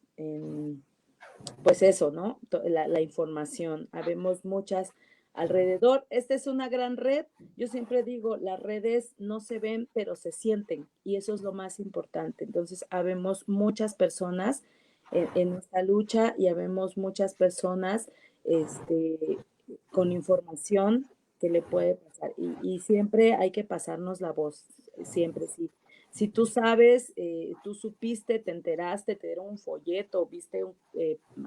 pues eso, ¿no? La información. Habemos muchas alrededor. Esta es una gran red. Yo siempre digo, las redes no se ven, pero se sienten. Y eso es lo más importante. Entonces, habemos muchas personas en esta lucha y habemos muchas personas con información que le puede pasar. Y siempre hay que pasarnos la voz, siempre sí. Si tú sabes, tú supiste, te enteraste, te dieron un folleto, viste un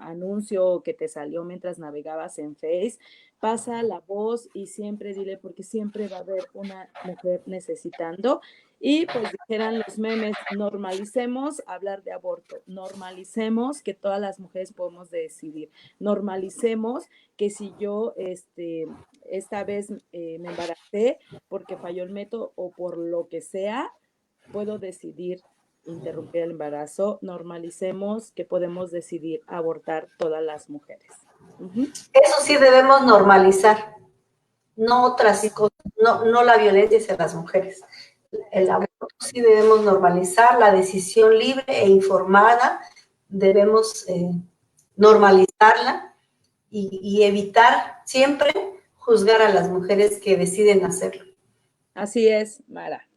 anuncio que te salió mientras navegabas en Face, pasa la voz y siempre dile, porque siempre va a haber una mujer necesitando. Y pues dijeran los memes, normalicemos hablar de aborto, normalicemos que todas las mujeres podemos decidir, normalicemos que si yo esta vez me embaracé porque falló el método o por lo que sea, puedo decidir interrumpir el embarazo, normalicemos que podemos decidir abortar todas las mujeres. Ujú. eso sí debemos normalizar, no otras Sí, cosas, no la violencia hacia las mujeres. El exacto. aborto sí debemos normalizar, la decisión libre e informada debemos normalizarla y evitar siempre juzgar a las mujeres que deciden hacerlo. Así es, Mara.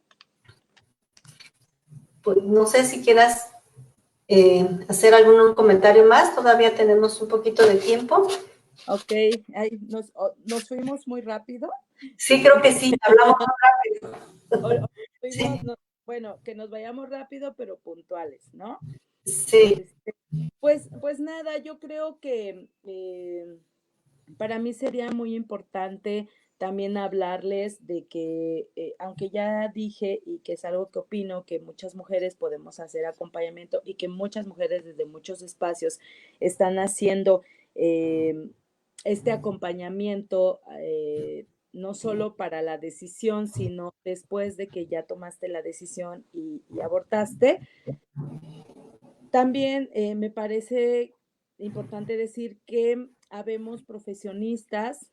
Pues no sé si quieras hacer algún comentario más, todavía tenemos un poquito de tiempo. Ok, ay, nos fuimos muy rápido. Sí, creo que sí, hablamos O fuimos, sí, bueno, que nos vayamos rápido, pero puntuales, ¿no? sí, Pues nada, yo creo que para mí sería muy importante también hablarles de que, aunque ya dije y que es algo que opino, que muchas mujeres podemos hacer acompañamiento y que muchas mujeres desde muchos espacios están haciendo eh, este acompañamiento, no solo para la decisión, sino después de que ya tomaste la decisión y abortaste. También me parece importante decir que habemos profesionistas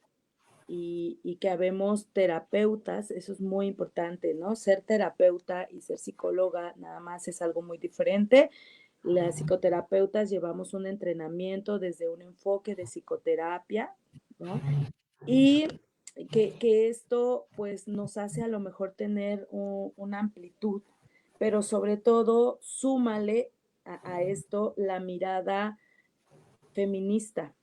y que habemos terapeutas, eso es muy importante, ¿no? Ser terapeuta y ser psicóloga nada más es algo muy diferente. Las psicoterapeutas llevamos un entrenamiento desde un enfoque de psicoterapia, ¿no? Y que esto pues nos hace a lo mejor tener una amplitud, pero sobre todo súmale a esto la mirada feminista.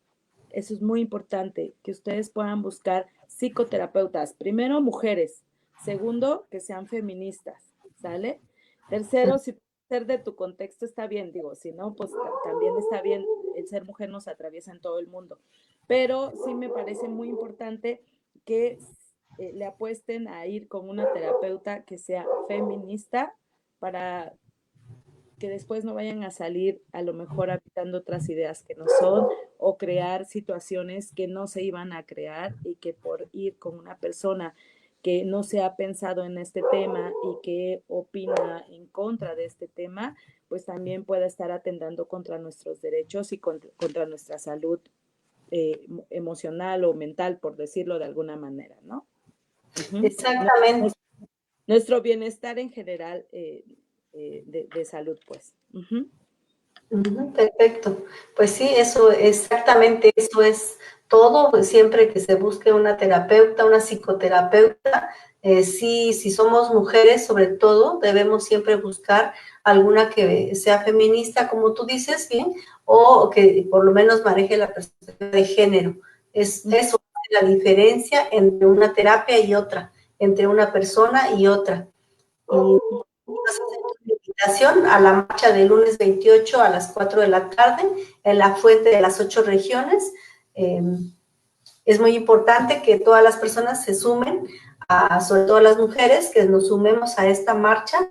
Eso es muy importante, que ustedes puedan buscar psicoterapeutas. Primero, mujeres. Segundo, que sean feministas, ¿sale? Tercero, si ser de tu contexto está bien, digo, si no, pues también está bien, el ser mujer nos atraviesa en todo el mundo. Pero sí me parece muy importante que le apuesten a ir con una terapeuta que sea feminista para que después no vayan a salir a lo mejor habitando otras ideas que no son, o crear situaciones que no se iban a crear, y que por ir con una persona que no se ha pensado en este tema y que opina en contra de este tema, pues también pueda estar atentando contra nuestros derechos y contra nuestra salud emocional o mental, por decirlo de alguna manera, ¿no? Uh-huh. Exactamente. Nuestro bienestar en general de salud, pues. Uh-huh. Perfecto. Pues sí, eso, exactamente, eso es todo. Pues siempre que se busque una terapeuta, una psicoterapeuta, sí, si somos mujeres, sobre todo, debemos siempre buscar alguna que sea feminista, como tú dices, bien, o que por lo menos maneje la perspectiva de género. Eso es la diferencia entre una terapia y otra, entre una persona y otra. Y una invitación a la marcha del lunes 28 a las 4 de la tarde en la Fuente de las 8 regiones. Es muy importante que todas las personas se sumen, sobre todo las mujeres, que nos sumemos a esta marcha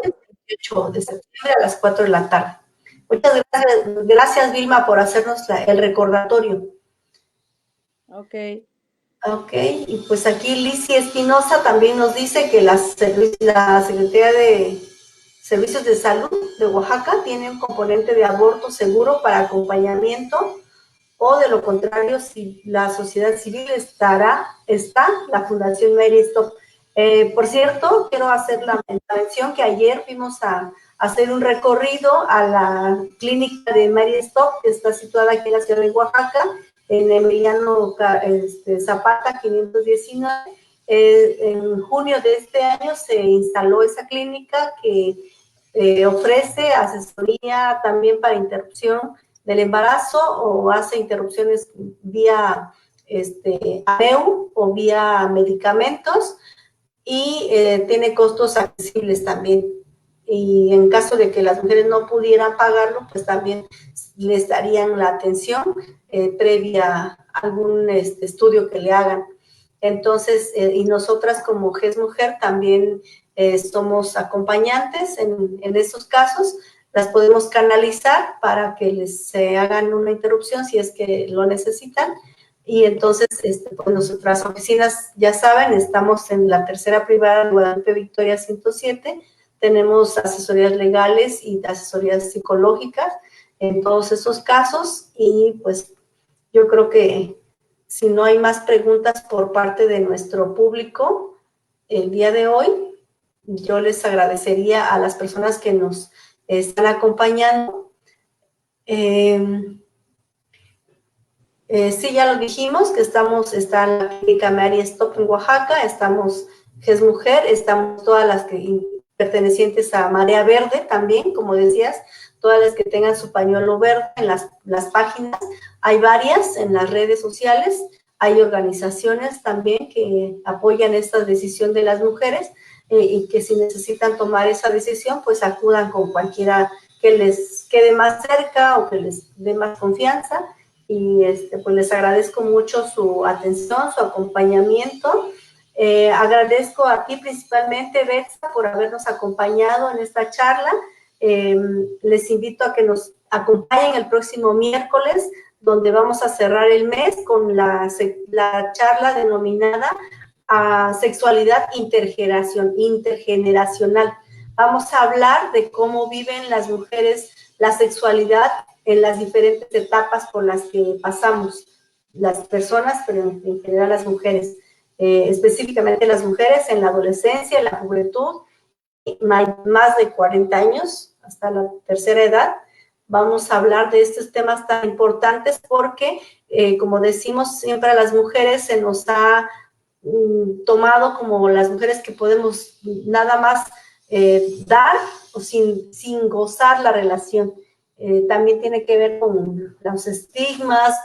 el 28 de septiembre a las 4 de la tarde. Muchas gracias Vilma, por hacernos el recordatorio. Ok. Ok, y pues aquí Lizy Espinosa también nos dice que la Secretaría de Servicios de Salud de Oaxaca tiene un componente de aborto seguro para acompañamiento, o de lo contrario, si la sociedad civil está la Fundación Mary Stop. Por cierto, quiero hacer la mención que ayer fuimos a hacer un recorrido a la clínica de Mary Stop, que está situada aquí en la ciudad de Oaxaca, en Emiliano Zapata 519. En junio de este año se instaló esa clínica que ofrece asesoría también para interrupción del embarazo, o hace interrupciones vía AMEU o vía medicamentos, y tiene costos accesibles también. Y en caso de que las mujeres no pudieran pagarlo, pues también les darían la atención previa a algún estudio que le hagan. Entonces, y nosotras como GES Mujer también somos acompañantes en estos casos. Las podemos canalizar para que les hagan una interrupción si es que lo necesitan. Y entonces, pues nuestras oficinas, ya saben, estamos en la tercera privada de Guadalupe Victoria 107. Tenemos asesorías legales y asesorías psicológicas en todos esos casos. Y pues yo creo que si no hay más preguntas por parte de nuestro público el día de hoy, yo les agradecería a las personas que nos están acompañando. Sí, ya lo dijimos, que está en la clínica Mary Stop en Oaxaca, estamos GES Mujer, estamos todas las que pertenecientes a Marea Verde también, como decías, todas las que tengan su pañuelo verde en las páginas. Hay varias en las redes sociales, hay organizaciones también que apoyan esta decisión de las mujeres, y que si necesitan tomar esa decisión, pues acudan con cualquiera que les quede más cerca o que les dé más confianza. Y pues les agradezco mucho su atención, su acompañamiento. Agradezco a ti principalmente, Betsa, por habernos acompañado en esta charla. Les invito a que nos acompañen el próximo miércoles, donde vamos a cerrar el mes con la charla denominada Sexualidad intergeneracional. Vamos a hablar de cómo viven las mujeres la sexualidad en las diferentes etapas por las que pasamos las personas, pero en general las mujeres, específicamente las mujeres en la adolescencia, en la juventud, más de 40 años, hasta la tercera edad. Vamos a hablar de estos temas tan importantes porque, como decimos siempre, a las mujeres se nos ha tomado como las mujeres que podemos nada más dar o sin gozar la relación. También tiene que ver con los estigmas,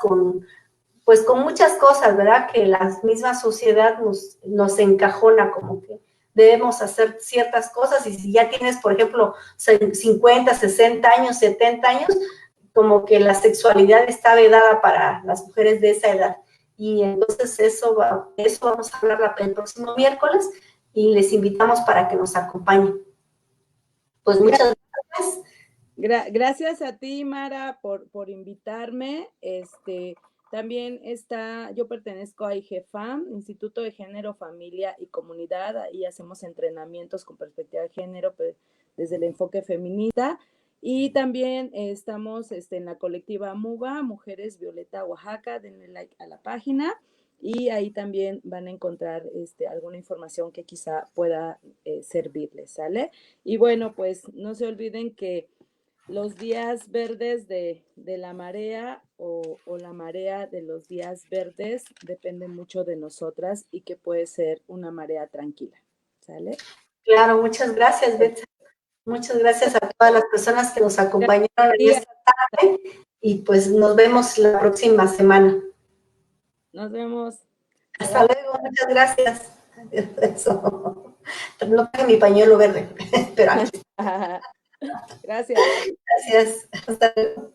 pues con muchas cosas, ¿verdad? Que la misma sociedad nos encajona como que debemos hacer ciertas cosas, y si ya tienes, por ejemplo, 50, 60 años, 70 años, como que la sexualidad está vedada para las mujeres de esa edad. Y entonces eso vamos a hablar el próximo miércoles, y les invitamos para que nos acompañen. Pues muchas gracias. Gracias a ti, Mara, por invitarme. También yo pertenezco a IGFAM, Instituto de Género, Familia y Comunidad. Ahí hacemos entrenamientos con perspectiva de género desde el enfoque feminista. Y también estamos en la colectiva MUVA, Mujeres Violeta Oaxaca. Denle like a la página y ahí también van a encontrar alguna información que quizá pueda servirles, ¿sale? Y bueno, pues no se olviden que los días verdes de la marea o la marea de los días verdes depende mucho de nosotras y que puede ser una marea tranquila, ¿sale? Claro, muchas gracias, Betsa. Muchas gracias a todas las personas que nos acompañaron en esta tarde y pues nos vemos la próxima semana. Nos vemos. Hasta luego, muchas gracias. Eso. No tengo mi pañuelo verde, pero aquí. Gracias. Gracias. Hasta luego.